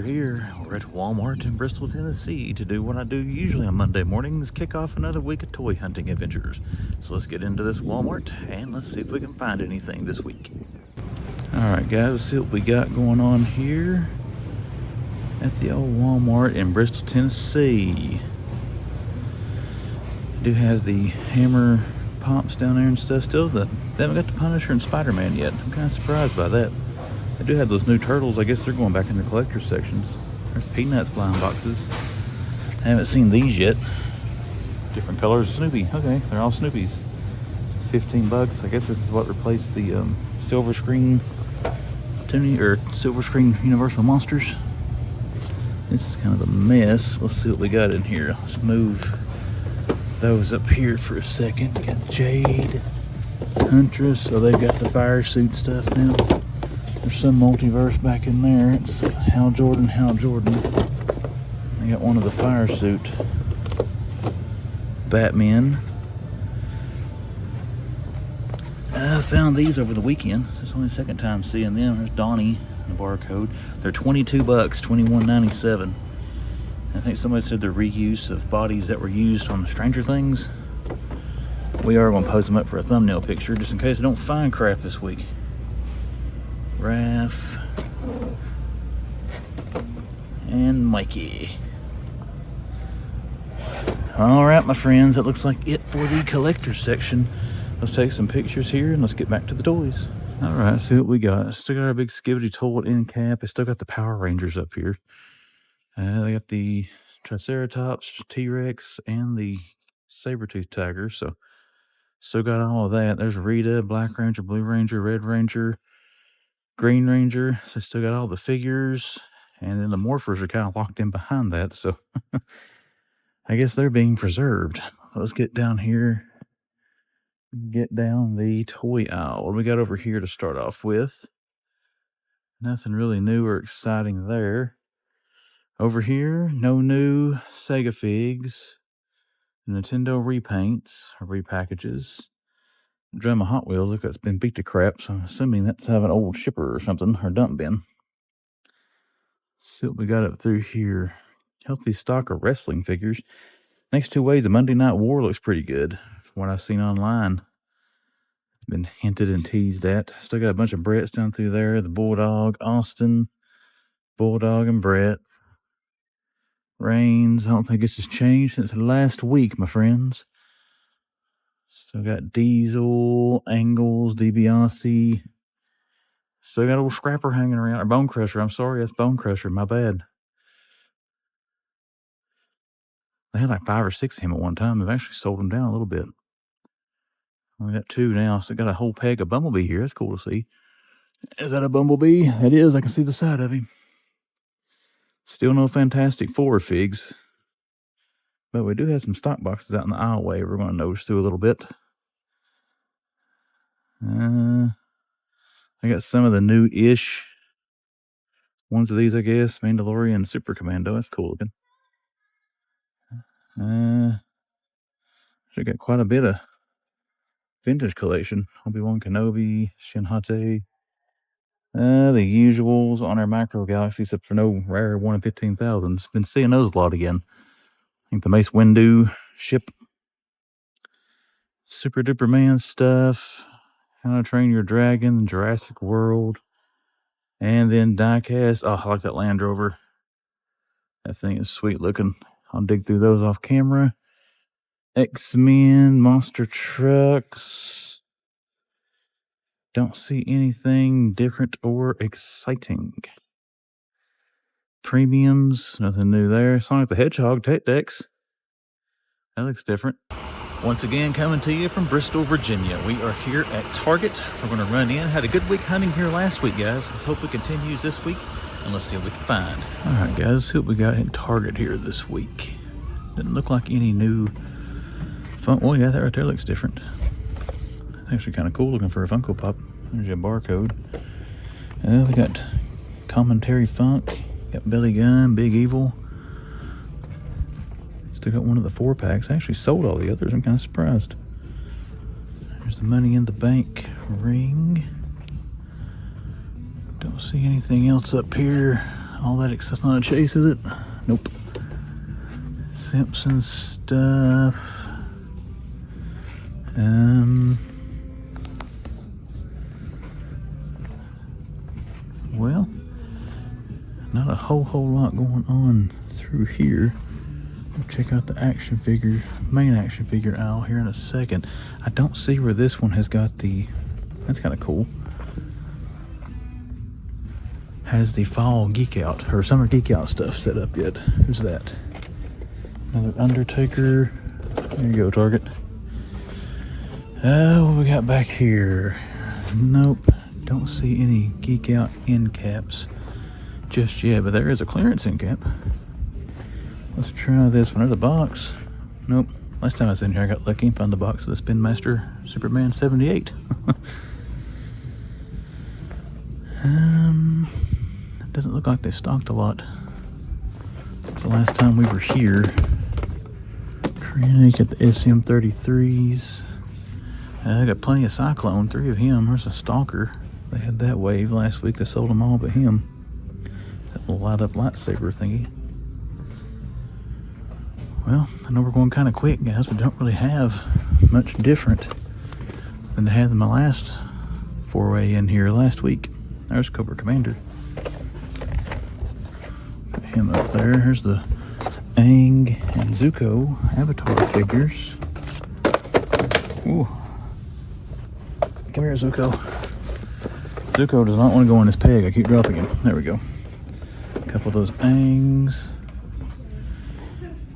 we're here. We're at Walmart in Bristol, Tennessee to do what I do usually on Monday mornings, kick off another week of toy hunting adventures. So let's get into this Walmart and let's see if we can find anything this week. Alright guys, let's see what we got going on here at the old Walmart in Bristol, Tennessee. It do has the Hammer Pops down there and stuff still. They haven't got the Punisher and Spider-Man yet. I'm kind of surprised by that. They do have those new turtles. I guess they're going back in the collector sections. There's Peanuts blind boxes. I haven't seen these yet. Different colors of Snoopy. Okay, they're all Snoopies. 15 bucks. I guess this is what replaced the silver screen silver screen Universal Monsters. This is kind of a mess. Let's see what we got in here. Let's move those up here for a second. We got Jade, Huntress. So they've got the fire suit stuff now. There's some multiverse back in there. It's Hal Jordan. They got one of the fire suit Batman. I found these over the weekend. This is only the second time seeing them. There's Donnie, the barcode. They're 22 bucks, $21.97. I think somebody said they're reuse of bodies that were used on Stranger Things. We are going to post them up for a thumbnail picture just in case I don't find crap this week. Raph and Mikey. All right, my friends, that looks like it for the collector's section. Let's take some pictures here and let's get back to the toys. All right, let's see what we got. Still got our big Skibidi toilet end cap. I still got the Power Rangers up here. They got the Triceratops, T-Rex, and the Saber-Tooth Tiger. So still got all of that. There's Rita, Black Ranger, Blue Ranger, Red Ranger, Green Ranger. So still got all the figures, and then the morphers are kind of locked in behind that, so I guess they're being preserved. Let's get down here, get down the toy aisle. What do we got over here to start off with? Nothing really new or exciting there. Over here, no new Sega figs, Nintendo repaints or repackages. Drum of Hot Wheels, look, it's been beat to crap, so I'm assuming that's have an old shipper or something, or dump bin. See what we got up through here. Healthy stock of wrestling figures. Next two ways, the Monday Night War looks pretty good from what I've seen online. It's been hinted and teased at. Still got a bunch of Bretts down through there. The Bulldog, Austin, Bulldog and Brett. Reigns, I don't think this has changed since last week, my friends. Still got Diesel, Angles, DiBiase. Still got old Scrapper hanging around. Or Bone Crusher. I'm sorry, that's Bone Crusher. My bad. They had like 5 or 6 of him at one time. They've actually sold them down a little bit. We got 2 now. So got a whole peg of Bumblebee here. That's cool to see. Is that a Bumblebee? It is. I can see the side of him. Still no Fantastic Four figs. But we do have some stock boxes out in the aisleway we're going to notice through a little bit. I got some of the new-ish ones of these, I guess. Mandalorian Super Commando. That's cool looking. Actually got quite a bit of vintage collection. Obi-Wan Kenobi, Shin-Hati. The usuals on our Macro Galaxy, except for no rare 1 in 15,000. Been seeing those a lot again. I think the Mace Windu ship. Super Duper Man stuff. How to Train Your Dragon, Jurassic World. And then diecast. Oh, I like that Land Rover. That thing is sweet looking. I'll dig through those off camera. X-Men, Monster Trucks. Don't see anything different or exciting. Premiums, nothing new there. Sonic the Hedgehog Tech Decks. That looks different. Once again, coming to you from Bristol, Virginia. We are here at Target. We're going to run in. Had a good week hunting here last week, guys. Let's hope it continues this week, and let's see what we can find. All right, guys, let's see what we got at Target here this week. Didn't look like any new fun. Oh, yeah, that right there looks different. Actually kind of cool looking for a Funko Pop. There's your barcode. And we got Commentary Funk. Got Billy Gunn, Big Evil. Still got one of the 4-packs. I actually sold all the others. I'm kind of surprised. There's the Money in the Bank ring. Don't see anything else up here. all that. That's not a chase, is it? Nope. Simpson stuff. Well, not a whole lot going on through here. We'll check out the action figure, main action figure aisle here in a second. I don't see where this one has got the, that's kind of cool. Has the fall geek out or summer geek out stuff set up yet. Who's that? Another Undertaker. There you go, Target. What we got back here? Nope, don't see any geek out end caps just yet, but there is a clearance end cap. Let's try this one. There's a box. Nope. Last time I was in here, I got lucky and found the box of the Spin Master Superman 78. Doesn't look like they stocked a lot. It's the last time we were here. Krennic at the SM33s. I got plenty of Cyclone, 3 of him. There's a Stalker. They had that wave last week. They sold them all but him. That little light up lightsaber thingy. Well, I know we're going kind of quick, guys. We don't really have much different than I had in my last foray in here last week. There's Cobra Commander. Put him up there. Here's the Aang and Zuko Avatar figures. Ooh. Come here, Zuko. Zuko does not want to go on his peg. I keep dropping him. There we go. A couple of those Aangs.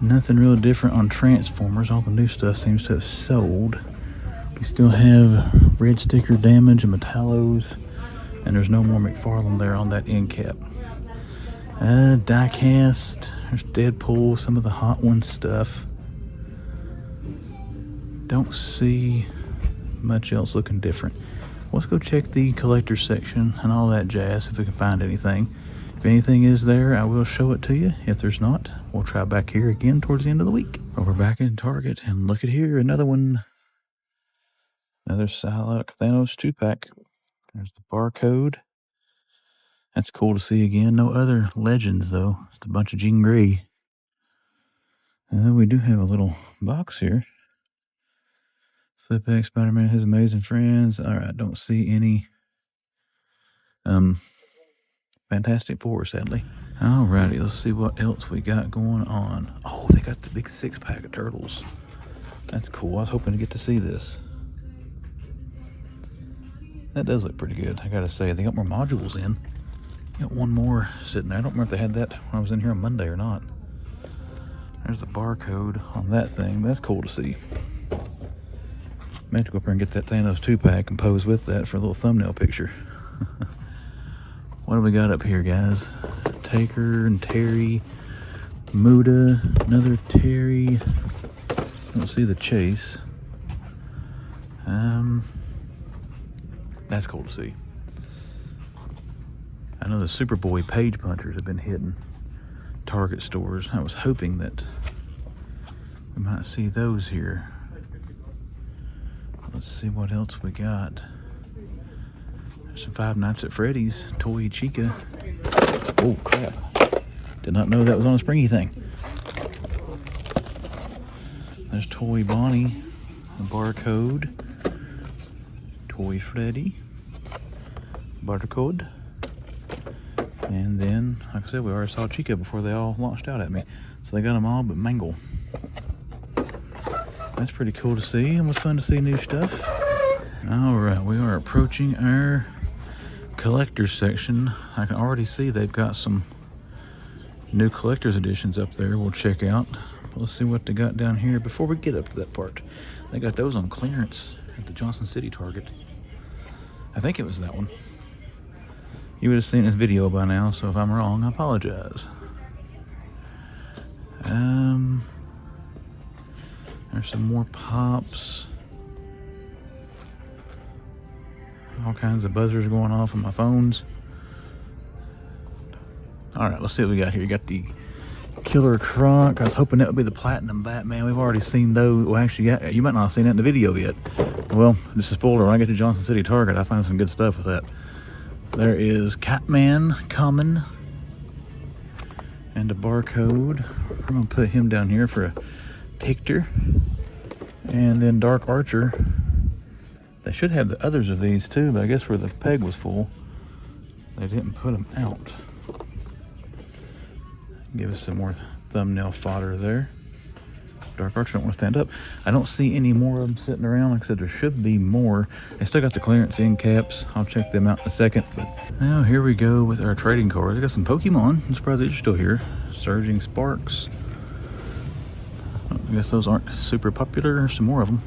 Nothing real different on Transformers. All the new stuff seems to have sold. We still have red sticker damage and Metallos, and there's no more McFarlane there on that end cap. Diecast. There's Deadpool, some of the Hot Ones stuff. Don't see much else looking different. Let's go check the collector section and all that jazz, if we can find anything. If anything is there, I will show it to you. If there's not, we'll try back here again towards the end of the week. Well, we're back in Target, and look at here, another one. Another Psylocke Thanos 2-pack. There's the barcode. That's cool to see again. No other legends, though. It's a bunch of Jean Grey. We do have a little box here. Slipback, Spider-Man, His Amazing Friends. Alright, don't see any Fantastic Four, sadly. Alrighty, let's see what else we got going on. Oh, they got the big 6-pack of Turtles. That's cool. I was hoping to get to see this. That does look pretty good, I gotta say. They got more modules in. Got one more sitting there. I don't remember if they had that when I was in here on Monday or not. There's the barcode on that thing. That's cool to see. May have to go up here and get that Thanos 2-pack and pose with that for a little thumbnail picture. What do we got up here, guys? Taker and Terry. Muda, another Terry. Don't see the Chase. That's cool to see. I know the Superboy page punchers have been hitting Target stores. I was hoping that we might see those here. Let's see what else we got. There's some Five Nights at Freddy's Toy Chica. Oh crap. Did not know that was on a springy thing. There's Toy Bonnie, a barcode. Toy Freddy, barcode. And then, like I said, we already saw Chica before they all launched out at me. So they got them all but Mangle. That's pretty cool to see, and it was fun to see new stuff. Alright, we are approaching our collector's section. I can already see they've got some new collector's editions up there we'll check out. Let's see what they got down here before we get up to that part. They got those on clearance at the Johnson City Target. I think it was that one. You would have seen this video by now, so if I'm wrong, I apologize. There's some more pops. All kinds of buzzers going off on my phones. Alright, let's see what we got here. You got the Killer Croc. I was hoping that would be the Platinum Batman. We've already seen those. Well, actually, you might not have seen that in the video yet. Well, this is a spoiler. When I get to Johnson City Target, I find some good stuff with that. There is Catman Common. and a barcode. I'm gonna put him down here for a picture. And then Dark Archer. They should have the others of these too, but I guess where the peg was full, they didn't put them out. Give us some more thumbnail fodder there. Dark Archer don't want to stand up. I don't see any more of them sitting around. Like I said, there should be more. They still got the clearance end caps. I'll check them out in a second. But now here we go with our trading cards. I got some Pokemon. I'm surprised these are still here. Surging Sparks. I guess those aren't super popular. There's some more of them.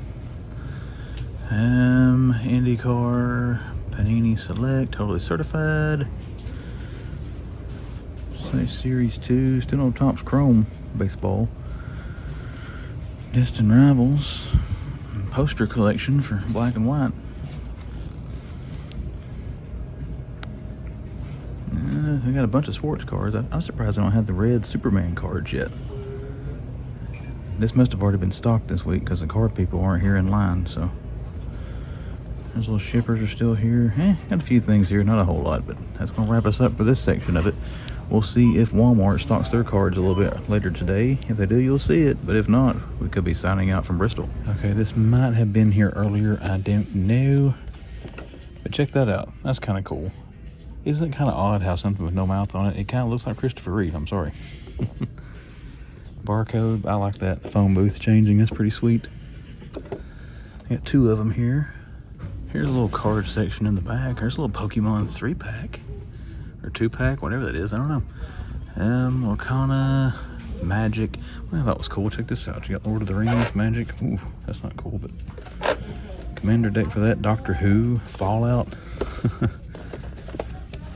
IndyCar, Panini Select, totally certified. Say Series 2, still no Topps Chrome baseball. Distant Rivals, poster collection for black and white. I got a bunch of sports cards. I'm surprised I don't have the red Superman cards yet. This must have already been stocked this week because the card people aren't here in line, so. Those little shippers are still here. Got a few things here, not a whole lot, but that's going to wrap us up for this section of it. We'll see if Walmart stocks their cards a little bit later today. If they do, you'll see it, but if not, we could be signing out from Bristol. Okay, this might have been here earlier, I don't know. But check that out, that's kind of cool. Isn't it kind of odd how something with no mouth on it, it kind of looks like Christopher Reeve, I'm sorry. Barcode, I like that phone booth changing, that's pretty sweet. Got two of them here. Here's a little card section in the back. There's a little Pokemon 3-pack. Or 2-pack, whatever that is, I don't know. Arcana, Magic. Well, that was cool. Check this out. You got Lord of the Rings, Magic. Ooh, that's not cool, but Commander deck for that. Doctor Who, Fallout.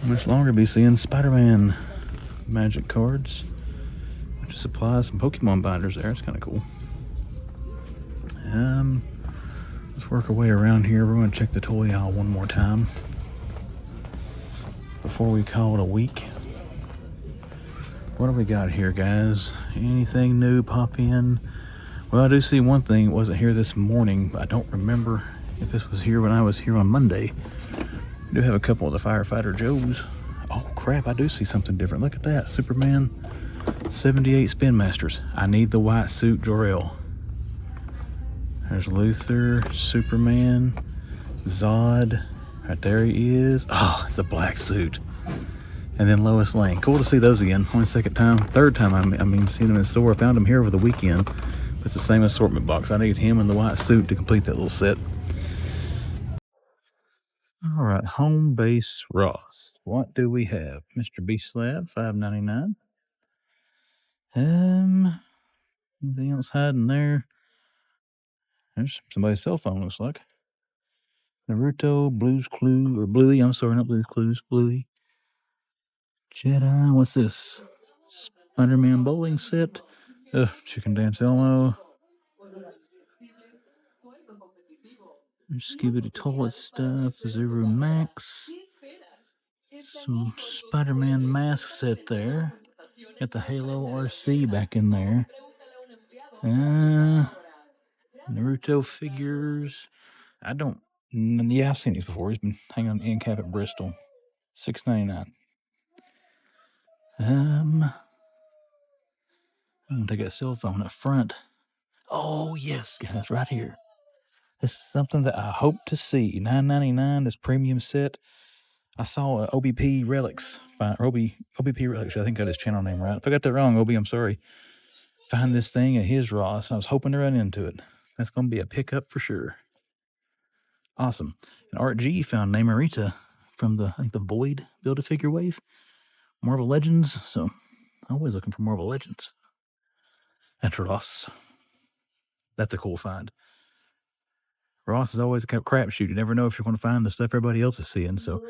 Much longer be seeing Spider-Man Magic cards. Which supplies some Pokemon binders there. It's kind of cool. Let's work our way around here. We're going to check the toy aisle one more time before we call it a week. What do we got here, guys? Anything new pop in? Well, I do see one thing. It wasn't here this morning, but I don't remember if this was here when I was here on Monday. I do have a couple of the Firefighter Joes. Oh crap, I do see something different. Look at that. Superman 78 Spin Masters. I need the white suit Jor-El. There's Luther, Superman, Zod. Right there he is. Oh, it's a black suit. And then Lois Lane. Cool to see those again. Only third time I mean seeing them in the store. I found them here over the weekend. It's the same assortment box. I need him in the white suit to complete that little set. All right, home base Ross. What do we have? Mr. B Slab, $5.99. Anything else hiding there? There's somebody's cell phone, looks like. Naruto, Blue's Clue, or Bluey, I'm sorry, not Blue's Clues, Bluey. Jedi, what's this? Spider-Man bowling set. Chicken Dance Elmo. Skibidi Toilet stuff, Zuru Max. Some Spider-Man mask set there. Got the Halo RC back in there. Naruto figures. Yeah, I've seen these before. He's been hanging on the end cap at Bristol. $6.99. I'm gonna take that cell phone up front. Oh yes, guys, right here. This is something that I hope to see. $9.99. This premium set. I saw OBP Relics. OBP Relics. I think I got his channel name right. If I got that wrong, OB, I'm sorry. Find this thing at his Ross. I was hoping to run into it. That's gonna be a pickup for sure. Awesome. And Art G found Namorita from the Void Build-A-Figure wave. Marvel Legends. So always looking for Marvel Legends. That's Ross. That's a cool find. Ross is always a crapshoot. You never know if you're going to find the stuff everybody else is seeing. So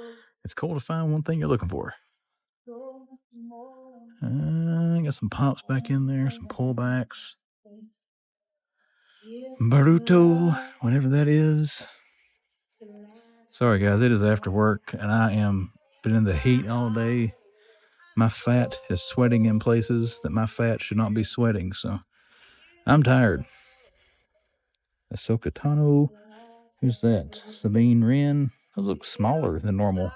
it's cool to find one thing you're looking for. Got some pops back in there, some pullbacks. Baruto, whatever that is. Sorry guys, it is after work and I am been in the heat all day. My fat is sweating in places that my fat should not be sweating, so I'm tired. Ahsoka Tano. Who's that? Sabine Wren. Those look smaller than normal.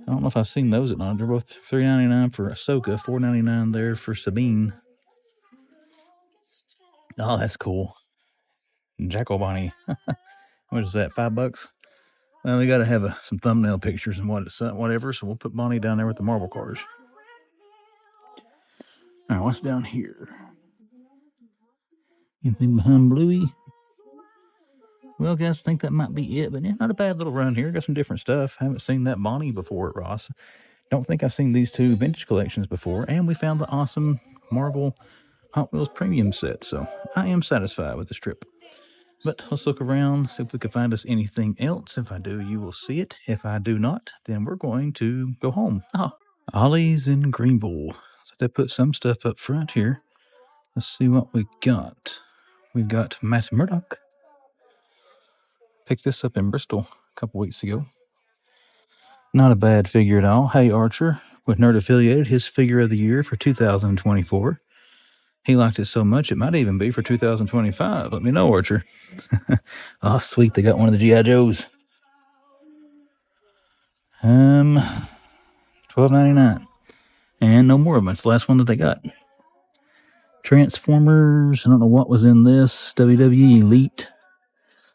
I don't know if I've seen those at all. They're both $3.99 for Ahsoka, $4.99 there for Sabine. Oh, that's cool. Jackal Bonnie. What is that, $5? Well, we got to have some thumbnail pictures and whatever, so we'll put Bonnie down there with the marble cars. All right, what's down here? Anything behind Bluey? Well, guys, I think that might be it, but yeah, not a bad little run here. Got some different stuff. Haven't seen that Bonnie before at Ross. Don't think I've seen these two vintage collections before, and we found the awesome Marvel Hot Wheels premium set, so I am satisfied with this trip. But let's look around, see if we can find us anything else. If I do, you will see it. If I do not, then we're going to go home. Ollie's in Greenville. So they put some stuff up front here. Let's see what we got. We got Matt Murdock. Picked this up in Bristol a couple weeks ago. Not a bad figure at all. Hey Archer, with Nerd Affiliated, his figure of the year for 2024. He liked it so much, it might even be for 2025. Let me know, Archer. Oh, sweet. They got one of the GIJoes. $12.99. And no more of them. It's the last one that they got. Transformers. I don't know what was in this. WWE Elite.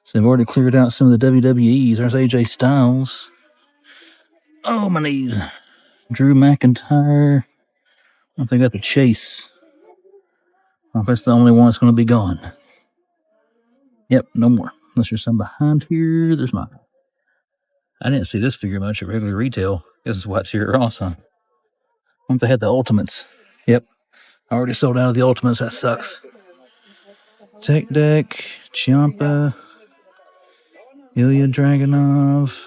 So they've already cleared out some of the WWEs. There's AJ Styles. Oh, my knees. Drew McIntyre. I think I got the Chase. I don't know if that's the only one that's going to be gone. Yep, no more. Unless there's some behind here. There's not. I didn't see this figure much at regular retail. This is what's here at Ross, huh? Once they had the Ultimates. Yep. I already sold out of the Ultimates. That sucks. Tech Deck. Ciampa. Ilya Dragunov.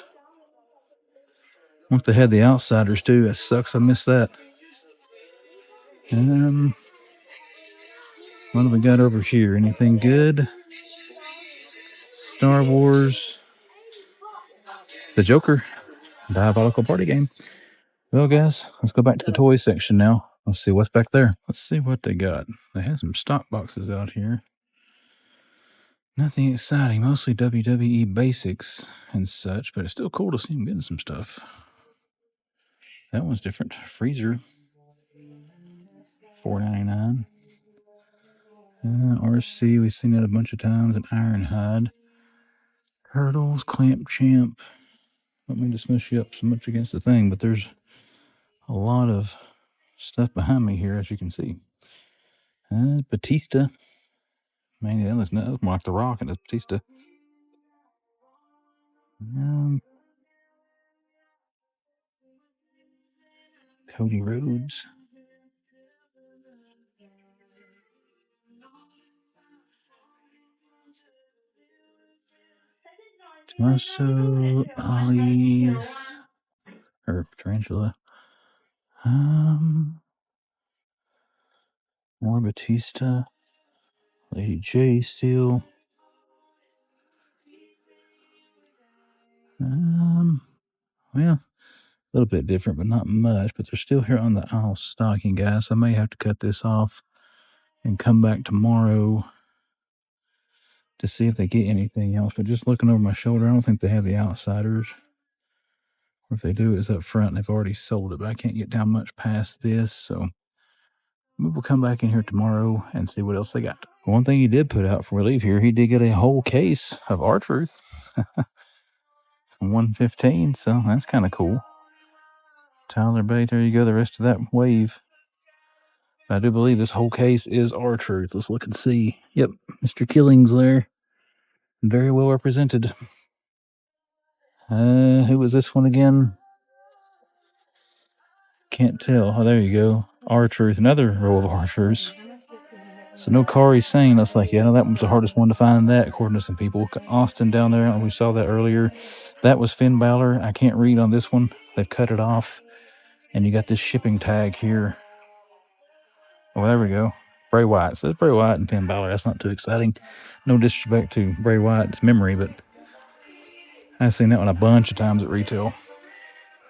Once they had the Outsiders, too. That sucks. I missed that. What do we got over here? Anything good? Star Wars. The Joker. Diabolical Party Game. Well, guys, let's go back to the toy section now. Let's see what's back there. Let's see what they got. They have some stock boxes out here. Nothing exciting. Mostly WWE basics and such, but it's still cool to see them getting some stuff. That one's different. Freezer. $4.99. RC, we've seen it a bunch of times. An Ironhide. Turtles, Clamp Champ. Don't mean to smush you up so much against the thing, but there's a lot of stuff behind me here, as you can see. Batista. Man, that looks more like The Rock and it's Batista. Cody Rhodes. Tommaso, Ollie, or Tarantula. More Batista. Lady J still. Well, a little bit different, but not much. But they're still here on the aisle stocking, guys. I may have to cut this off and come back tomorrow to see if they get anything else. But just looking over my shoulder, I don't think they have the Outsiders. Or if they do, it's up front and they've already sold it. But I can't get down much past this, so we'll come back in here tomorrow and see what else they got. One thing he did put out before we leave here, he did get a whole case of R-Truth. 115, so that's kind of cool. Tyler Bate, there you go, the rest of that wave. I do believe this whole case is R-Truth. Let's look and see. Yep, Mr. Killing's there. Very well represented. Who was this one again? Can't tell. Oh, there you go. R-Truth, another row of R-Truths. So no Kari Sane. That's like, yeah, that was the hardest one to find that, according to some people. Austin down there, we saw that earlier. That was Finn Balor. I can't read on this one. They've cut it off. And you got this shipping tag here. Oh, there we go. Bray Wyatt. It says Bray Wyatt and Finn Balor. That's not too exciting. No disrespect to Bray Wyatt's memory, but I've seen that one a bunch of times at retail.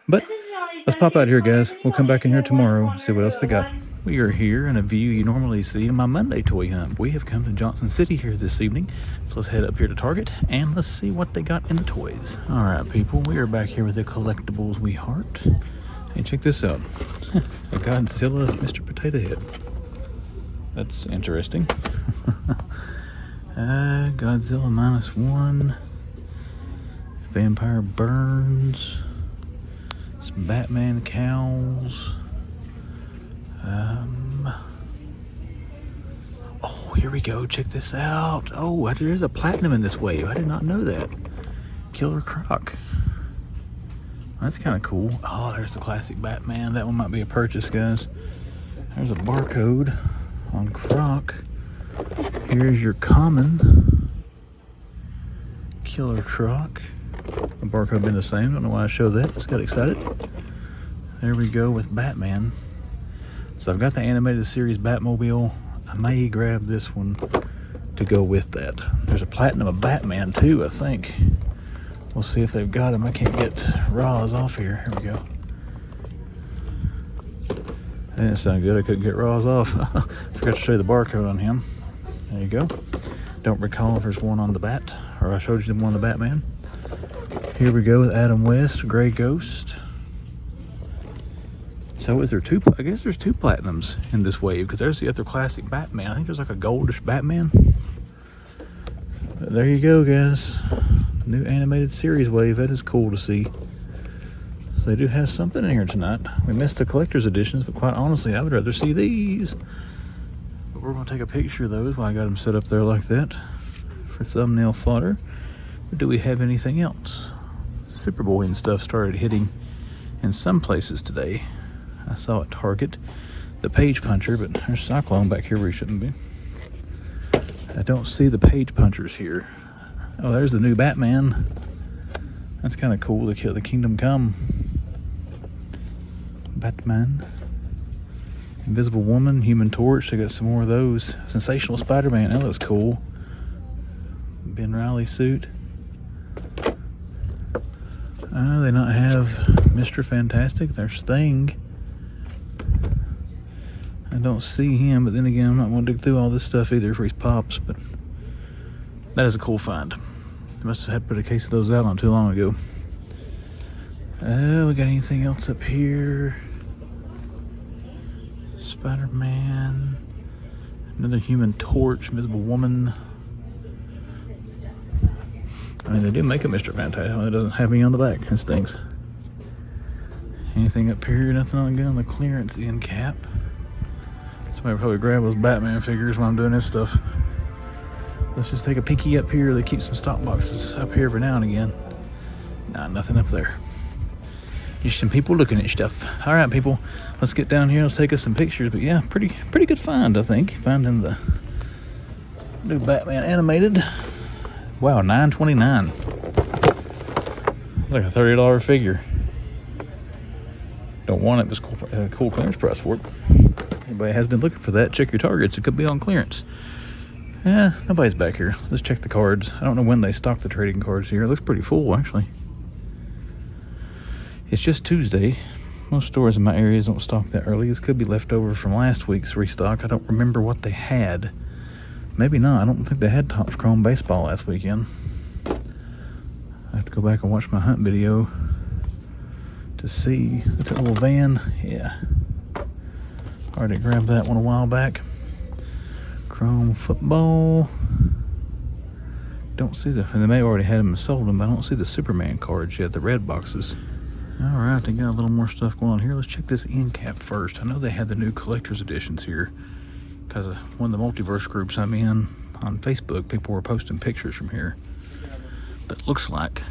But Let's pop out here, guys. We'll come back in here tomorrow, see what else they got. We are here in a view you normally see in my Monday toy hunt. We have come to Johnson City here this evening. So let's head up here to Target and let's see what they got in the toys. All right, people, we are back here with the collectibles we heart. Hey, check this out. A Godzilla Mr. Potato Head. That's interesting. Godzilla -1. Vampire Burns. Some Batman cows. Oh, here we go. Check this out. Oh, there's a platinum in this wave. I did not know that. Killer Croc. That's kind of cool. Oh, there's the classic Batman. That one might be a purchase, guys. There's a barcode on Croc. Here's your common Killer Croc. The barcode been the same. Don't know why I showed that. Just got excited. There we go with Batman. So I've got the animated series Batmobile. I may grab this one to go with that. There's a platinum of Batman too, I think. We'll see if they've got him. I can't get Roz off here. Here we go. That didn't sound good. I couldn't get Roz off. Forgot to show you the barcode on him. There you go. Don't recall if there's one on the Bat, or I showed you the one on the Batman. Here we go with Adam West, Gray Ghost. So is there two? I guess there's two platinums in this wave, because there's the other classic Batman. I think there's like a goldish Batman. But there you go, guys. New animated series wave. That is cool to see. So they do have something in here tonight. We missed the collector's editions, but quite honestly, I would rather see these. But we're going to take a picture of those while I got them set up there like that for thumbnail fodder. Or do we have anything else? Superboy and stuff started hitting in some places today. I saw at Target the Page Puncher, but there's Cyclone back here where he shouldn't be. I don't see the Page Punchers here. Oh, there's the new Batman. That's kind of cool. The Kingdom Come Batman. Invisible Woman, Human Torch. They got some more of those. Sensational Spider-Man. That looks cool. Ben Reilly suit. They not have Mr. Fantastic. There's Thing. I don't see him, but then again, I'm not going to dig through all this stuff either for his pops, but that is a cool find. They must have had put a case of those out not too long ago. We got anything else up here? Spider-Man. Another Human Torch, Invisible Woman. I mean, they do make a Mr. Fantastic. It doesn't have me on the back. That stinks. Anything up here? Nothing on the clearance end cap. Somebody probably grab those Batman figures while I'm doing this stuff. Let's just take a peeky up here. They keep some stock boxes up here every now and again. Nah, nothing up there. Just some people looking at stuff. All right, people, let's get down here. Let's take us some pictures. But yeah, pretty good find, I think. Finding the new Batman animated. Wow, $9.29. Like a $30 figure. Don't want it, but cool clearance price for it. Anybody has been looking for that, check your Targets. It could be on clearance. Nobody's back here. Let's check the cards. I don't know when they stock the trading cards here. It looks pretty full, actually. It's just Tuesday. Most stores in my areas don't stock that early. This could be leftover from last week's restock. I don't remember what they had. Maybe not. I don't think they had Topps Chrome Baseball last weekend. I have to go back and watch my hunt video to see. Is that little van? Yeah. Already grabbed that one a while back. Chrome Football. Don't see and they may already had them and sold them, but I don't see the Superman cards yet, the red boxes. All right, they got a little more stuff going on here. Let's check this end cap first. I know they had the new collector's editions here because one of the multiverse groups I'm in on Facebook, people were posting pictures from here. But it looks like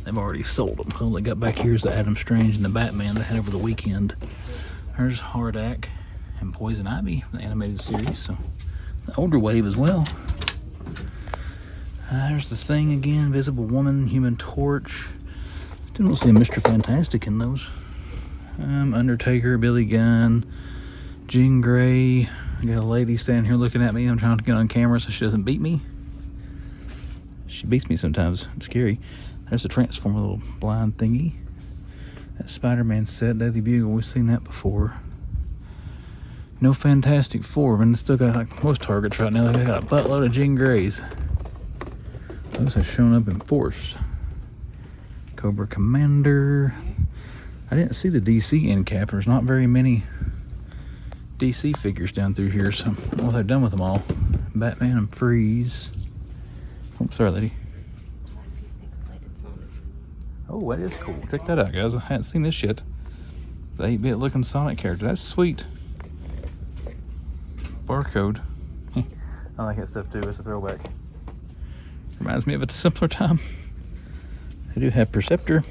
they've already sold them. All they got back here is the Adam Strange and the Batman they had over the weekend. There's Hardak and Poison Ivy from the animated series, so the older wave as well. There's the Thing again, Invisible Woman, Human Torch. Still don't see a Mr. Fantastic in those. Undertaker, Billy Gunn, Jean Grey. I got a lady standing here looking at me. I'm trying to get on camera so she doesn't beat me. She beats me sometimes. It's scary. There's a Transformer little blind thingy. That Spider-Man set, Daily Bugle, we've seen that before. No Fantastic Four, but it's still got, like most Targets right now, they got a buttload of Jean Greys. Those have shown up in force. Cobra Commander. I didn't see the DC end cap. There's not very many DC figures down through here, so well, they're done with them all. Batman and Freeze. Oh, sorry, lady. Oh, that is cool. Check that out, guys. I hadn't seen this yet. The 8-bit looking Sonic character. That's sweet. Barcode. I like that stuff too. It's a throwback. Reminds me of a simpler time. They do have Perceptor.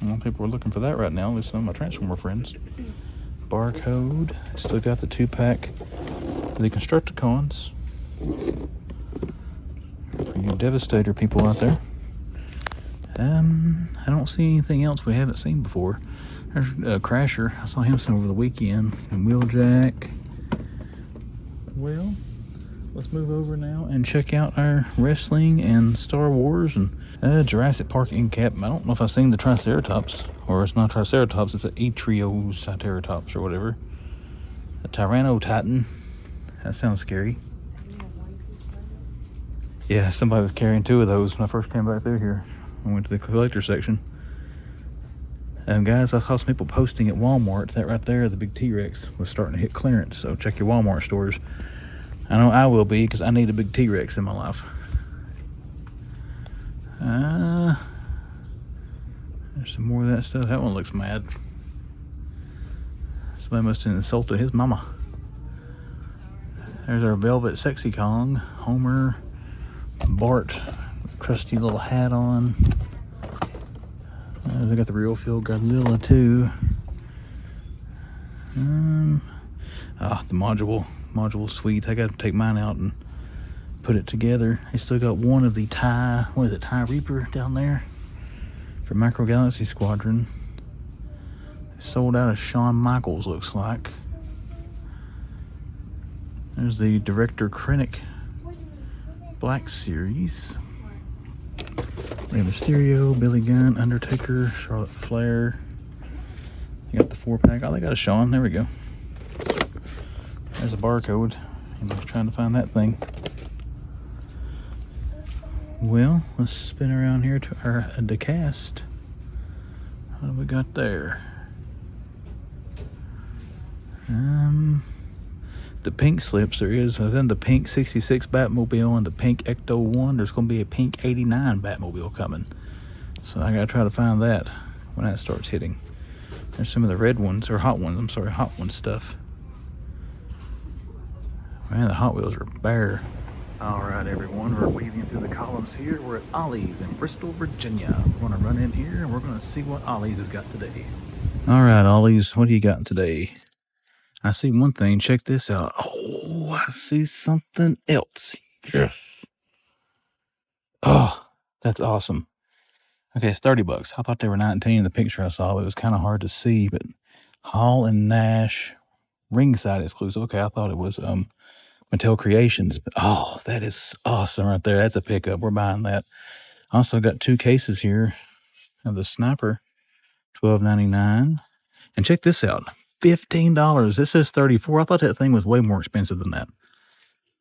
A lot of people are looking for that right now, at least some of my Transformer friends. Barcode. Still got the 2-pack. The Constructicons. For you Devastator people out there. I don't see anything else we haven't seen before. There's Crasher. I saw him over the weekend. And Wheeljack. Well, let's move over now and check out our wrestling and Star Wars and Jurassic Park end cap. I don't know if I've seen the Triceratops, or it's not Triceratops, it's an Triceratops or whatever. A Tyrannotitan. That sounds scary. Yeah, somebody was carrying 2 of those when I first came back through here. I went to the collector section. Guys, I saw some people posting at Walmart. That right there, the big T-Rex, was starting to hit clearance. So check your Walmart stores. I know I will be, because I need a big T-Rex in my life. There's some more of that stuff. That one looks mad. Somebody must have insulted his mama. There's our Velvet Sexy Kong. Homer. Bart. Crusty little hat on. They got the real feel Godzilla too. The module suite. I got to take mine out and put it together. I still got one of the TIE Reaper down there for Micro Galaxy Squadron. Sold out of Shawn Michaels, looks like. There's the Director Krennic Black Series. Rey Mysterio, Billy Gunn, Undertaker, Charlotte Flair. You got the 4-pack. Oh, they got a Shawn. There we go. There's a barcode. I was trying to find that thing. Well, let's spin around here to our decast. What do we got there? The pink slips there is. Within the pink 66 Batmobile and the pink Ecto 1, there's going to be a pink 89 Batmobile coming. So I got to try to find that when that starts hitting. There's some of the red ones, or hot ones, I'm sorry, hot one stuff. Man, the Hot Wheels are bare. Alright everyone, we're weaving through the columns here. We're at Ollie's in Bristol, Virginia. We're going to run in here and we're going to see what Ollie's has got today. Alright Ollie's, what do you got today? I see one thing. Check this out. Oh, I see something else. Yes. Oh, that's awesome. Okay, it's $30. I thought they were 19 in the picture I saw, but it was kind of hard to see. But Hall and Nash ringside exclusive. Okay, I thought it was Mattel Creations. But oh, that is awesome right there. That's a pickup. We're buying that. Also got 2 cases here of the Sniper, $12.99. And check this out. $15. This is $34. I thought that thing was way more expensive than that.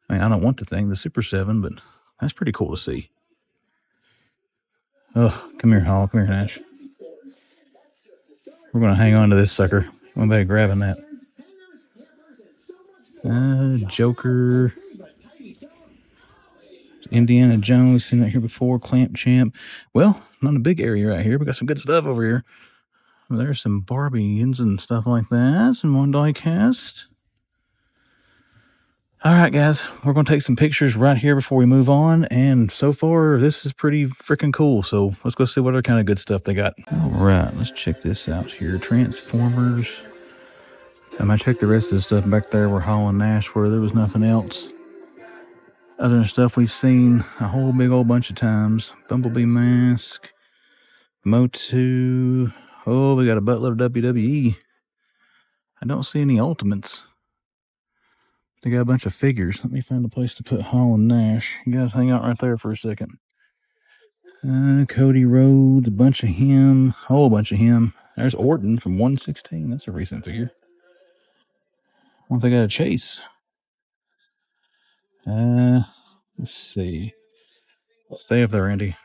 I mean, I don't want the thing, the Super 7, but that's pretty cool to see. Oh, come here, Hall. Come here, Nash. We're going to hang on to this sucker. I'm about grabbing that. Joker. Indiana Jones. Seen that here before. Clamp Champ. Well, not a big area right here. We got some good stuff over here. There's some Barbies and stuff like that. Some one die cast. All right, guys. We're going to take some pictures right here before we move on. And so far, this is pretty freaking cool. So let's go see what other kind of good stuff they got. All right. Let's check this out here. Transformers. I might check the rest of the stuff back there where Hall and Nash were. There was nothing else. Other than stuff we've seen a whole big old bunch of times. Bumblebee Mask. Motu. Oh, we got a buttload of WWE. I don't see any Ultimates. They got a bunch of figures. Let me find a place to put Hall and Nash. You guys hang out right there for a second. Cody Rhodes, a bunch of him. A whole bunch of him. There's Orton from 116. That's a recent figure. I wonder if they got a chase. Let's see. Stay up there, Andy.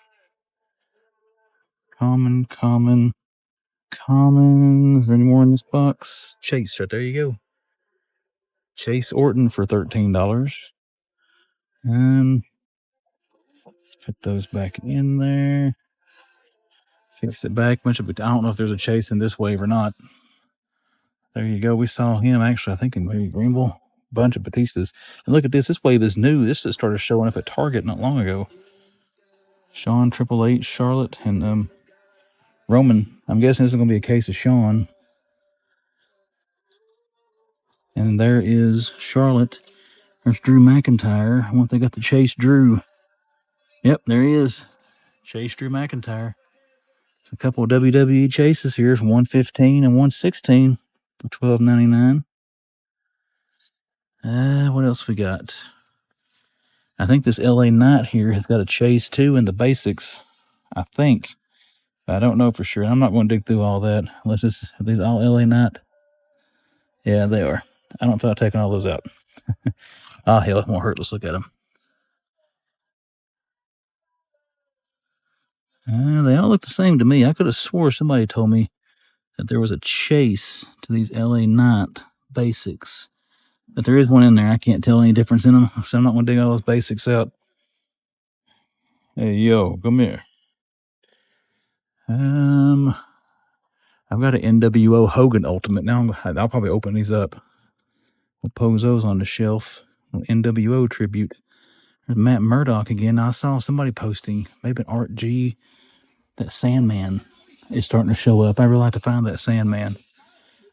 Common. Is there any more in this box? Chase, right there you go. Chase Orton for $13. And put those back in there. Fix it back. I don't know if there's a chase in this wave or not. There you go. We saw him actually, I think in maybe Greenville. Bunch of Batistas. And look at this. This wave is new. This just started showing up at Target not long ago. Sean, Triple H, Charlotte, and Roman. I'm guessing this is going to be a case of Sean. And there is Charlotte. There's Drew McIntyre. I wonder if they got the Chase Drew. Yep, there he is. Chase Drew McIntyre. It's a couple of WWE chases here from 115 and 116 for $12.99. What else we got? I think this LA Knight here has got a chase too in the basics. I think. I don't know for sure. I'm not going to dig through all that. Unless are these all LA Knight? Yeah, they are. I don't feel like taking all those out. Oh, hell, it won't hurt. Let's look at them. They all look the same to me. I could have swore somebody told me that there was a chase to these LA Knight basics. But there is one in there. I can't tell any difference in them, so I'm not going to dig all those basics out. Hey, yo, come here. I've got an NWO Hogan Ultimate. Now I'll probably open these up. We'll pose those on the shelf. NWO tribute. There's Matt Murdock again. I saw somebody posting, maybe an Art G, that Sandman is starting to show up. I really like to find that Sandman.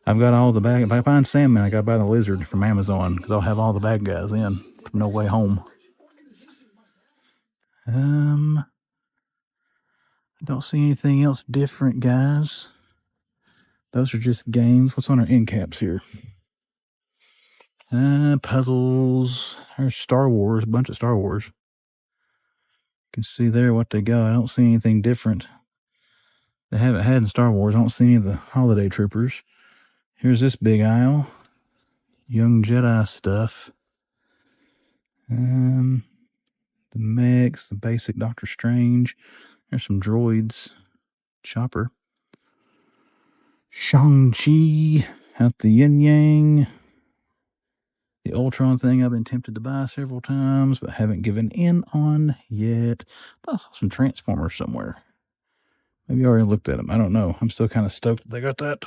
I've got all the bag. If I find Sandman, I got to buy the Lizard from Amazon because I'll have all the bad guys in from No Way Home. I don't see anything else different, guys. Those are just games. What's on our end caps here? Puzzles. There's Star Wars, a bunch of Star Wars. You can see there what they got. I don't see anything different. They haven't had in Star Wars. I don't see any of the Holiday Troopers. Here's this big aisle. Young Jedi stuff. The mechs, the basic Doctor Strange. There's some droids. Chopper. Shang-Chi. Out the Yin Yang. The Ultron thing I've been tempted to buy several times, but haven't given in on yet. I saw some Transformers somewhere. Maybe I already looked at them. I don't know. I'm still kind of stoked that they got that.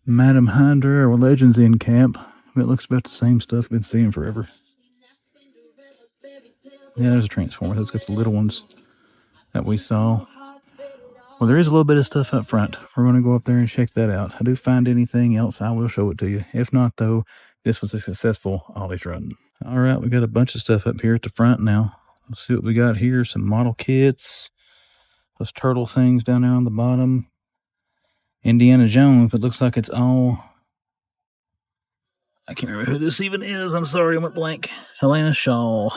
Madam Hydra or Legends in camp. It looks about the same stuff I've been seeing forever. Yeah, there's a Transformer. Let's get the little ones that we saw. Well, there is a little bit of stuff up front. We're going to go up there and check that out. I do find anything else, I will show it to you. If not, though, this was a successful Ollie's run. All right, we got a bunch of stuff up here at the front now. Let's see what we got here. Some model kits. Those turtle things down there on the bottom. Indiana Jones. It looks like it's all... I can't remember who this even is. I'm sorry, I went blank. Helena Shaw.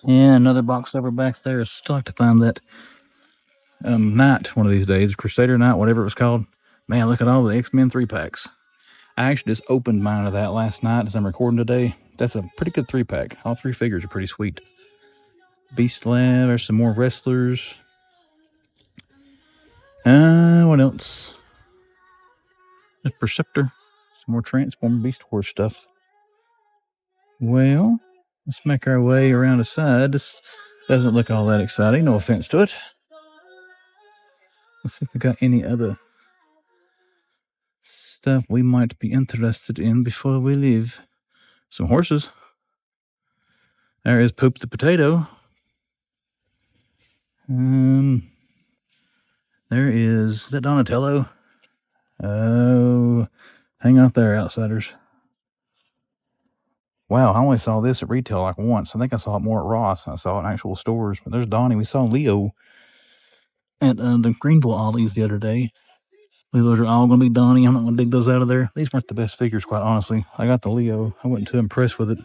And another box over back there. Still like to find that Knight one of these days. Crusader Knight, whatever it was called. Man, look at all the X-Men 3-packs. I actually just opened mine of that last night as I'm recording today. That's a pretty good 3-pack. All 3 figures are pretty sweet. Beast Lab. There's some more wrestlers. What else? The Perceptor. Some more Transformer Beast Wars stuff. Well, let's make our way around the side. This doesn't look all that exciting. No offense to it. Let's see if we got any other stuff we might be interested in before we leave. Some horses. There is Poop the Potato. There is that Donatello? Oh, hang out there, outsiders. Wow, I only saw this at retail like once. I think I saw it more at Ross. I saw it in actual stores. But there's Donnie. We saw Leo at the Greenville Ollie's the other day. Those are all going to be Donnie. I'm not going to dig those out of there. These weren't the best figures, quite honestly. I got the Leo. I wasn't too impressed with it.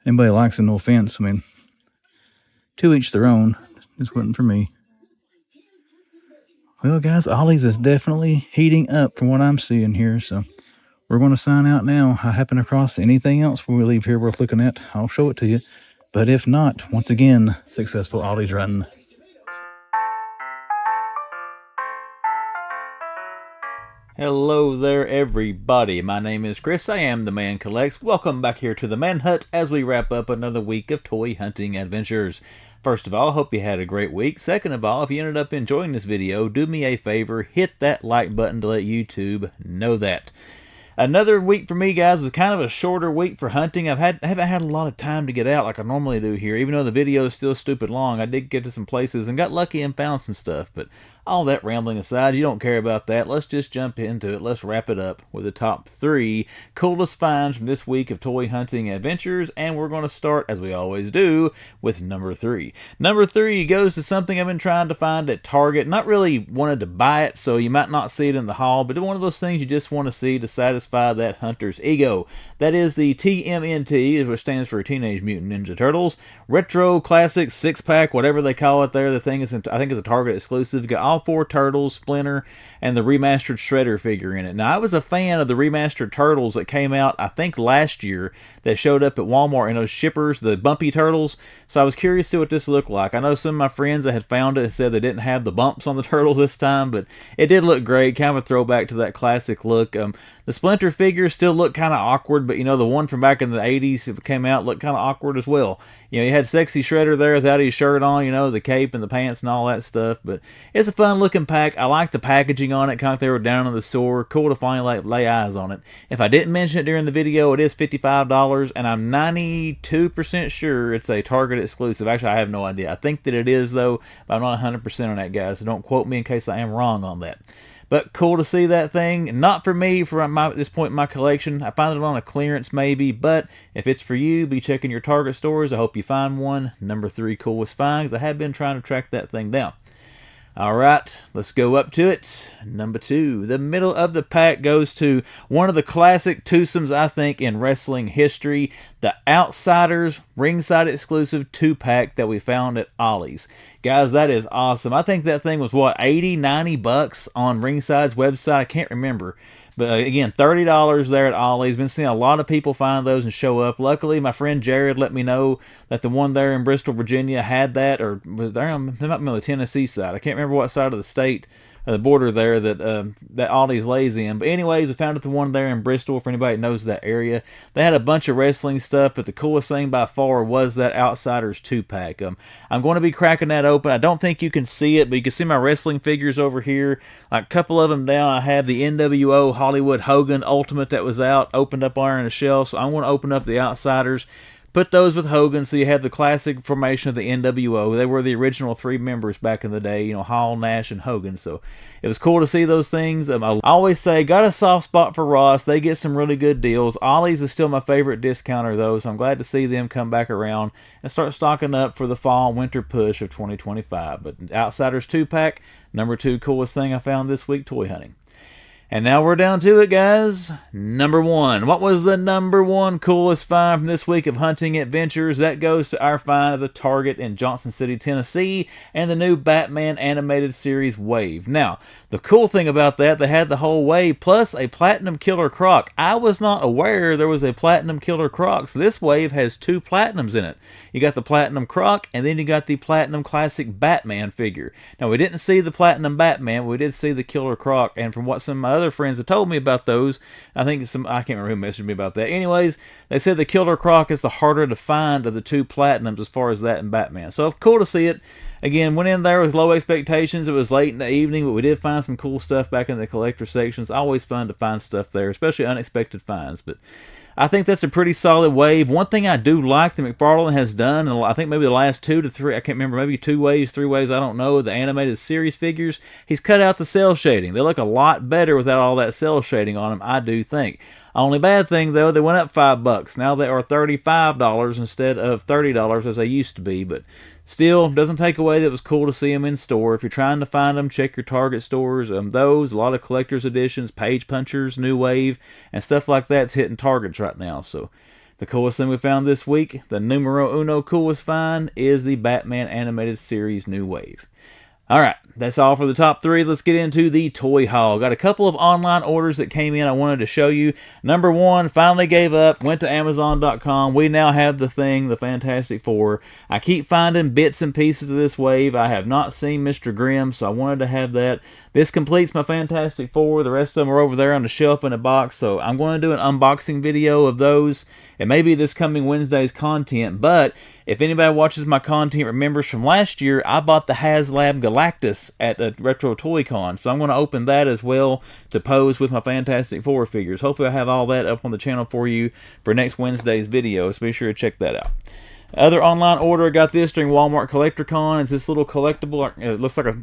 Anybody likes it, no offense. I mean, to each their own. This wasn't for me. Well, guys, Ollie's is definitely heating up from what I'm seeing here. So we're going to sign out now. I happen across anything else when we leave here worth looking at, I'll show it to you. But if not, once again, successful Ollie's run. Hello there, everybody. My name is Chris. I am the Man Collects. Welcome back here to the Man Hut as we wrap up another week of toy hunting adventures. First of all, hope you had a great week. Second of all, if you ended up enjoying this video, do me a favor, hit that like button to let YouTube know that. Another week for me, guys, was kind of a shorter week for hunting. I haven't had a lot of time to get out like I normally do here. Even though the video is still stupid long, I did get to some places and got lucky and found some stuff. But all that rambling aside, you don't care about that. Let's just jump into it. Let's wrap it up with the top 3 coolest finds from this week of toy hunting adventures. And we're going to start, as we always do, with number 3. Number 3 goes to something I've been trying to find at Target. Not really wanted to buy it, so you might not see it in the haul, but it's one of those things you just want to see to satisfy that hunter's ego. That is the TMNT, which stands for Teenage Mutant Ninja Turtles Retro Classic 6-pack, whatever they call it there. The thing is, I think it's a Target exclusive. Got all 4 Turtles, Splinter, and the remastered Shredder figure in it. Now, I was a fan of the remastered Turtles that came out, I think, last year, that showed up at Walmart in those shippers, the bumpy Turtles. So I was curious to see what this looked like. I know some of my friends that had found it and said they didn't have the bumps on the Turtles this time, but it did look great. Kind of a throwback to that classic look. The Splinter figures still look kind of awkward, but you know, the one from back in the 80s that came out looked kind of awkward as well. You know, you had sexy Shredder there without his shirt on, you know, the cape and the pants and all that stuff, but it's a fun looking pack. I like the packaging on it, kind of like they were down in the store. Cool to finally lay eyes on it. If I didn't mention it during the video, it is $55, and I'm 92% sure it's a Target exclusive. Actually, I have no idea. I think that it is, though, but I'm not 100% on that, guys, so don't quote me in case I am wrong on that. But cool to see that thing. Not for me at this point in my collection. I find it on a clearance maybe, but if it's for you, be checking your Target stores. I hope you find one. Number 3 coolest finds. I have been trying to track that thing down. Alright, let's go up to it. Number 2. The middle of the pack goes to one of the classic twosomes, I think, in wrestling history. The Outsiders ringside exclusive 2-pack that we found at Ollie's. Guys, that is awesome. I think that thing was, what, 80, 90 bucks on Ringside's website? I can't remember. But again, $30 there at Ollie's. Been seeing a lot of people find those and show up. Luckily, my friend Jared let me know that the one there in Bristol, Virginia had that, or was there on the Tennessee side. I can't remember what side of the state, the border there that Ollie's lays in. But anyways, we found it the one there in Bristol, for anybody that knows that area. They had a bunch of wrestling stuff, but the coolest thing by far was that Outsiders 2-pack. I'm going to be cracking that open. I don't think you can see it, but you can see my wrestling figures over here. Like a couple of them down, I have the NWO Hollywood Hogan Ultimate that was out, opened up on a shelf, so I'm going to open up the Outsiders. Put those with Hogan, so you have the classic formation of the NWO. They were the original 3 members back in the day, you know, Hall, Nash, and Hogan. So it was cool to see those things. I always say, got a soft spot for Ross. They get some really good deals. Ollie's is still my favorite discounter, though, so I'm glad to see them come back around and start stocking up for the fall winter push of 2025. But Outsiders 2-pack, number 2 coolest thing I found this week toy hunting. And now we're down to it, guys. Number 1. What was the number 1 coolest find from this week of hunting adventures? That goes to our find of the Target in Johnson City, Tennessee, and the new Batman animated series Wave. Now, the cool thing about that, they had the whole Wave plus a Platinum Killer Croc. I was not aware there was a Platinum Killer Croc. So this Wave has 2 Platinums in it. You got the Platinum Croc, and then you got the Platinum Classic Batman figure. Now, we didn't see the Platinum Batman, but we did see the Killer Croc, and from what some of my other friends have told me about those, I can't remember who messaged me about that. Anyways, they said the Killer Croc is the harder to find of the 2 Platinums as far as that and Batman. So cool to see it. Again, went in there with low expectations. It was late in the evening, but we did find some cool stuff back in the collector sections. Always fun to find stuff there, especially unexpected finds. But I think that's a pretty solid Wave. One thing I do like that McFarlane has done, and I think maybe the last 2 to 3, I can't remember, maybe 2 waves, 3 waves, I don't know, the animated series figures, he's cut out the cell shading. They look a lot better without all that cell shading on them, I do think. Only bad thing, though, they went up $5. Now they are $35 instead of $30 as they used to be, but still, doesn't take away that it was cool to see them in store. If you're trying to find them, check your Target stores. A lot of collector's editions, page punchers, New Wave, and stuff like that's hitting Targets right now. So the coolest thing we found this week, the numero uno coolest find, is the Batman animated series New Wave. All right, that's all for the top 3. Let's get into the toy haul. Got a couple of online orders that came in I wanted to show you. Number 1, finally gave up, went to Amazon.com. We now have the thing, the Fantastic Four. I keep finding bits and pieces of this wave. I have not seen Mr. Grimm, so I wanted to have that. This completes my Fantastic Four. The rest of them are over there on the shelf in a box, so I'm going to do an unboxing video of those. It may be this coming Wednesday's content, but if anybody watches my content remembers from last year, I bought the HasLab Galactus at the Retro Toy Con, so I'm going to open that as well to pose with my Fantastic Four figures. Hopefully I have all that up on the channel for you for next Wednesday's video, so be sure to check that out. Other online order, I got this during Walmart Collector Con. It's this little collectible. It looks like a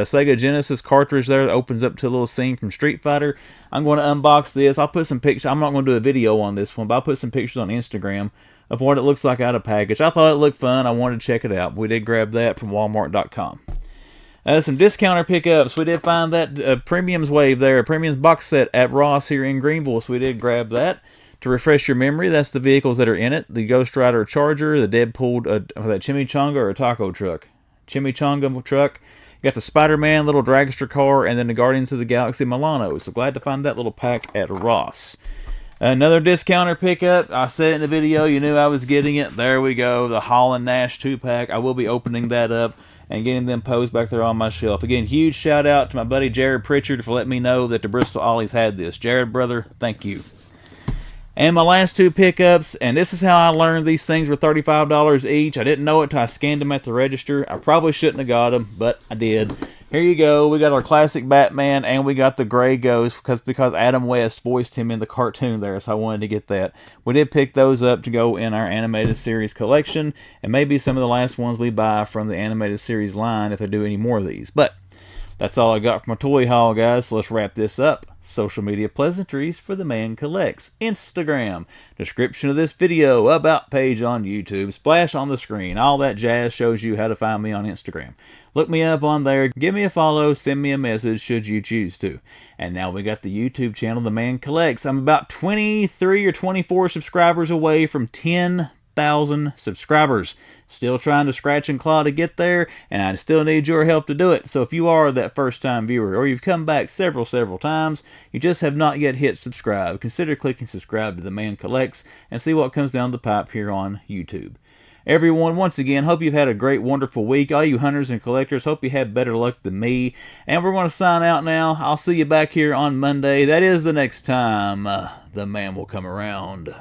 Sega Genesis cartridge there that opens up to a little scene from Street Fighter. I'm going to unbox this. I'll put some pictures. I'm not going to do a video on this one, but I'll put some pictures on Instagram of what it looks like out of package. I thought it looked fun. I wanted to check it out. We did grab that from Walmart.com. Some discounter pickups. We did find that Premiums wave there, a Premiums box set at Ross here in Greenville, so we did grab that. To refresh your memory, that's the vehicles that are in it. The Ghost Rider Charger, the Deadpool, that Chimichanga or Taco truck. Chimichanga truck. You got the Spider-Man little dragster car, and then the Guardians of the Galaxy Milano. So glad to find that little pack at Ross. Another discounter pickup. I said in the video, you knew I was getting it. There we go, the Hall & Nash 2-pack. I will be opening that up and getting them posed back there on my shelf. Again, huge shout out to my buddy Jared Pritchard for letting me know that the Bristol Ollies had this. Jared, brother, thank you. And my last 2 pickups, and this is how I learned these things were $35 each. I didn't know it until I scanned them at the register. I probably shouldn't have got them, but I did. Here you go. We got our classic Batman, and we got the Gray Ghost because Adam West voiced him in the cartoon there, so I wanted to get that. We did pick those up to go in our animated series collection, and maybe some of the last ones we buy from the animated series line if I do any more of these. But that's all I got for my toy haul, guys, so let's wrap this up. Social media pleasantries for the man collects. Instagram, description of this video, about page on YouTube, splash on the screen, all that jazz shows you how to find me on Instagram. Look me up on there, give me a follow, send me a message should you choose to. And now we got the YouTube channel, The Man Collects. I'm about 23 or 24 subscribers away from 10,000 subscribers. Still trying to scratch and claw to get there, and I still need your help to do it. So if you are that first-time viewer, or you've come back several times, you just have not yet hit subscribe, consider clicking subscribe to The Man Collects and see what comes down the pipe here on YouTube. Everyone, once again, hope you've had a great, wonderful week. All you hunters and collectors, hope you had better luck than me. And we're going to sign out now. I'll see you back here on Monday. That is the next time the man will come around.